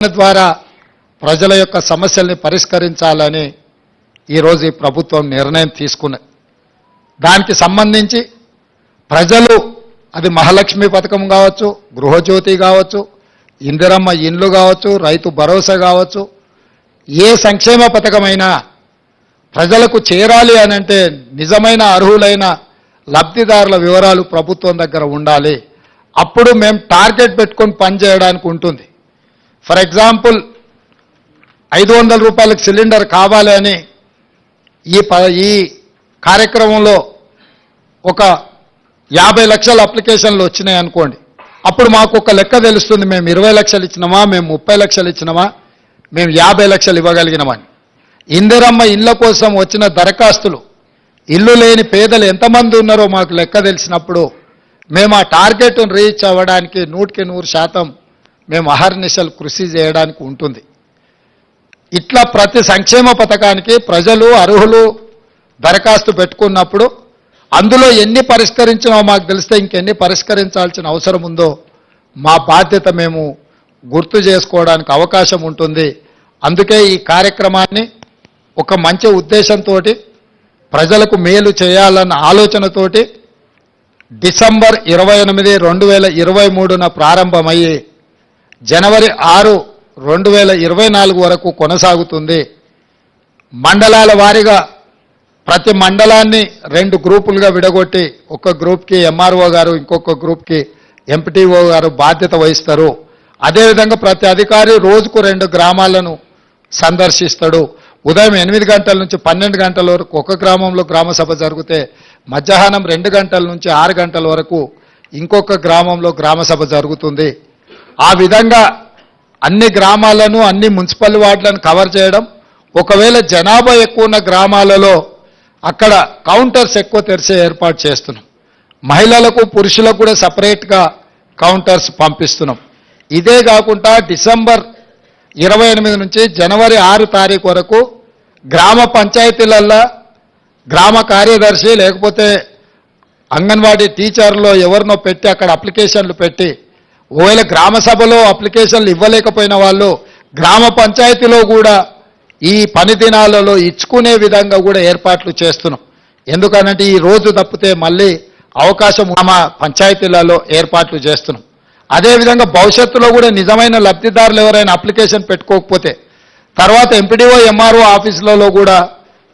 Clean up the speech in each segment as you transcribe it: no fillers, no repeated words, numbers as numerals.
ద్వారా ప్రజల యొక్క సమస్యల్ని పరిష్కరించాలని ఈరోజు ఈ ప్రభుత్వం నిర్ణయం తీసుకున్నది. దానికి సంబంధించి ప్రజలు అది మహాలక్ష్మి పథకం కావచ్చు, గృహజ్యోతి కావచ్చు, ఇందిరమ్మ ఇండ్లు కావచ్చు, రైతు భరోసా కావచ్చు, ఏ సంక్షేమ పథకమైనా ప్రజలకు చేరాలి అనంటే నిజమైన అర్హులైన లబ్ధిదారుల వివరాలు ప్రభుత్వం దగ్గర ఉండాలి. అప్పుడు మేము టార్గెట్ పెట్టుకొని పనిచేయడానికి ఉంటుంది. ఫర్ ఎగ్జాంపుల్ 500 రూపాయలకు సిలిండర్ కావాలి అని ఈ కార్యక్రమంలో ఒక 50 లక్షల అప్లికేషన్లు వచ్చినాయి అనుకోండి. అప్పుడు మాకు ఒక లెక్క తెలుస్తుంది, మేము 20 లక్షలు ఇచ్చినామా, మేము 30 లక్షలు ఇచ్చినామా, మేము 50 లక్షలు ఇవ్వగలిగినామని. ఇందిరమ్మ ఇళ్ల కోసం వచ్చిన దరఖాస్తులు, ఇల్లు లేని పేదలు ఎంతమంది ఉన్నారో మాకు లెక్క తెలిసినప్పుడు మేము ఆ టార్గెట్ను రీచ్ అవ్వడానికి 100% మేము అహర్నిశలు కృషి చేయడానికి ఉంటుంది. ఇట్లా ప్రతి సంక్షేమ పథకానికి ప్రజలు అర్హులు దరఖాస్తు పెట్టుకున్నప్పుడు అందులో ఎన్ని పరిష్కరించినో మాకు తెలిస్తే ఇంకెన్ని పరిష్కరించాల్సిన అవసరం ఉందో మా బాధ్యత మేము గుర్తు చేసుకోవడానికి అవకాశం ఉంటుంది. అందుకే ఈ కార్యక్రమాన్ని ఒక మంచి ఉద్దేశంతో ప్రజలకు మేలు చేయాలన్న ఆలోచనతోటి డిసెంబర్ 28, 2023న ప్రారంభమయ్యి జనవరి 6, 2024 వరకు కొనసాగుతుంది. మండలాల వారీగా ప్రతి మండలాన్ని 2 గ్రూపులుగా విడగొట్టి ఒక గ్రూప్కి ఎంఆర్ఓ గారు, ఇంకొక గ్రూప్కి ఎంపీటీఓ గారు బాధ్యత వహిస్తారు. అదేవిధంగా ప్రతి అధికారి రోజుకు 2 గ్రామాలను సందర్శిస్తాడు. ఉదయం 8 గంటల నుంచి 12 గంటల వరకు ఒక గ్రామంలో గ్రామసభ జరిగితే మధ్యాహ్నం 2 గంటల నుంచి 6 గంటల వరకు ఇంకొక గ్రామంలో గ్రామసభ జరుగుతుంది. ఆ విధంగా అన్ని గ్రామాలను, అన్ని మున్సిపల్ వార్డులను కవర్ చేయడం. ఒకవేళ జనాభా ఎక్కువ ఉన్న గ్రామాలలో అక్కడ కౌంటర్స్ ఎక్కువ తెరిచే ఏర్పాటు చేస్తున్నాం. మహిళలకు, పురుషులకు కూడా సపరేట్గా కౌంటర్స్ పంపిస్తున్నాం. ఇదే కాకుండా డిసెంబర్ 28 నుంచి జనవరి 6 తారీఖు వరకు గ్రామ పంచాయతీలల్లో గ్రామ కార్యదర్శి లేకపోతే అంగన్వాడీ టీచర్లో ఎవరినో పెట్టి అక్కడ అప్లికేషన్లు పెట్టి, ఒకవేళ గ్రామ సభలో అప్లికేషన్లు ఇవ్వలేకపోయిన వాళ్ళు గ్రామ పంచాయతీలో కూడా ఈ పని దినాలలో ఇచ్చుకునే విధంగా కూడా ఏర్పాట్లు చేస్తున్నాం. ఎందుకనంటే ఈ రోజు తప్పితే మళ్ళీ అవకాశం గ్రామ పంచాయతీలలో ఏర్పాట్లు చేస్తున్నాం. అదేవిధంగా భవిష్యత్తులో కూడా నిజమైన లబ్ధిదారులు ఎవరైనా అప్లికేషన్ పెట్టుకోకపోతే తర్వాత ఎంపీడీఓ, ఎంఆర్ఓ ఆఫీసులలో కూడా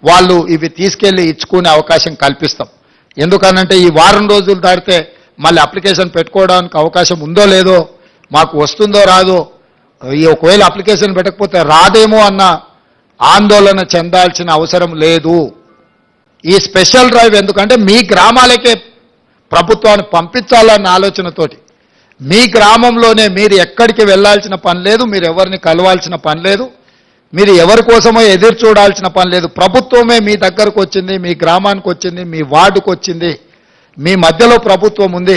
వాళ్ళు ఇవి తీసుకెళ్లి ఇచ్చుకునే అవకాశం కల్పిస్తాం. ఎందుకనంటే ఈ వారం రోజులు దాటితే మళ్ళీ అప్లికేషన్ పెట్టుకోవడానికి అవకాశం ఉందో లేదో, మాకు వస్తుందో రాదో, ఒకవేళ అప్లికేషన్ పెట్టకపోతే రాదేమో అన్న ఆందోళన చెందాల్సిన అవసరం లేదు. ఈ స్పెషల్ డ్రైవ్ ఎందుకంటే మీ గ్రామాలకే ప్రభుత్వాన్ని పంపించాలన్న ఆలోచనతోటి, మీ గ్రామంలోనే మీరు ఎక్కడికి వెళ్ళాల్సిన పని లేదు, మీరు ఎవరిని కలవాల్సిన పని లేదు, మీరు ఎవరి కోసమో ఎదురు చూడాల్సిన పని లేదు. ప్రభుత్వమే మీ దగ్గరకు వచ్చింది, మీ గ్రామానికి వచ్చింది, మీ వార్డుకు వచ్చింది, మీ మధ్యలో ప్రభుత్వం ఉంది.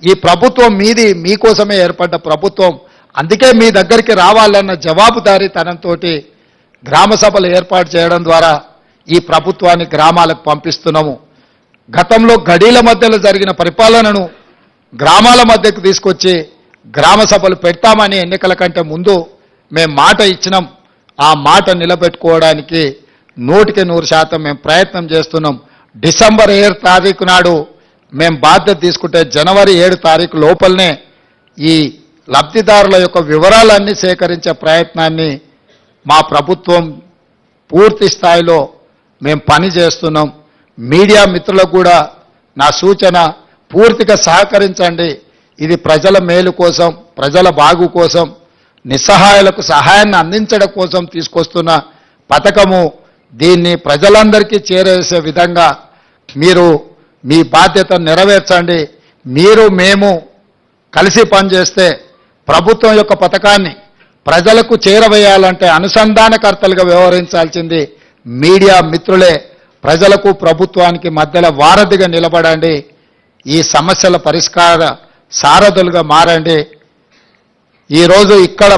ఈ ప్రభుత్వం మీది, మీకోసమే ఏర్పడ్డ ప్రభుత్వం. అందుకే మీ దగ్గరికి రావాలన్న జవాబుదారీతనంతో గ్రామ సభలు ఏర్పాటు చేయడం ద్వారా ఈ ప్రభుత్వాన్ని గ్రామాలకు పంపిస్తున్నాము. గతంలో గడీల మధ్యలో జరిగిన పరిపాలనను గ్రామాల మధ్యకు తీసుకొచ్చి గ్రామ సభలు పెడతామని ఎన్నికల కంటే ముందు మేము మాట ఇచ్చినాం. ఆ మాట నిలబెట్టుకోవడానికి 100% మేము ప్రయత్నం చేస్తున్నాం. డిసెంబర్ 7 తారీఖు నాడు మేము బాధ్యత తీసుకుంటే జనవరి 7 తారీఖు లోపలనే ఈ లబ్ధిదారుల యొక్క వివరాలన్నీ సేకరించే ప్రయత్నాన్ని మా ప్రభుత్వం పూర్తి స్థాయిలో మేము పని చేస్తున్నాం. మీడియా మిత్రులకు కూడా నా సూచన, పూర్తిగా సహకరించండి. ఇది ప్రజల మేలు కోసం, ప్రజల బాగు కోసం, నిస్సహాయులకు సహాయాన్ని అందించడం కోసం తీసుకొస్తున్న పథకము. దీన్ని ప్రజలందరికీ చేరేసే విధంగా మీరు మీ బాధ్యత నెరవేర్చండి. మీరు మేము కలిసి పనిచేస్తే ప్రభుత్వం యొక్క పథకాన్ని ప్రజలకు చేరవేయాలంటే అనుసంధానకర్తలుగా వ్యవహరించాల్సింది మీడియా మిత్రులే. ప్రజలకు ప్రభుత్వానికి మధ్యలో వారధిగా నిలబడండి. ఈ సమస్యల పరిష్కార సారథులుగా మారండి. ఈరోజు ఇక్కడ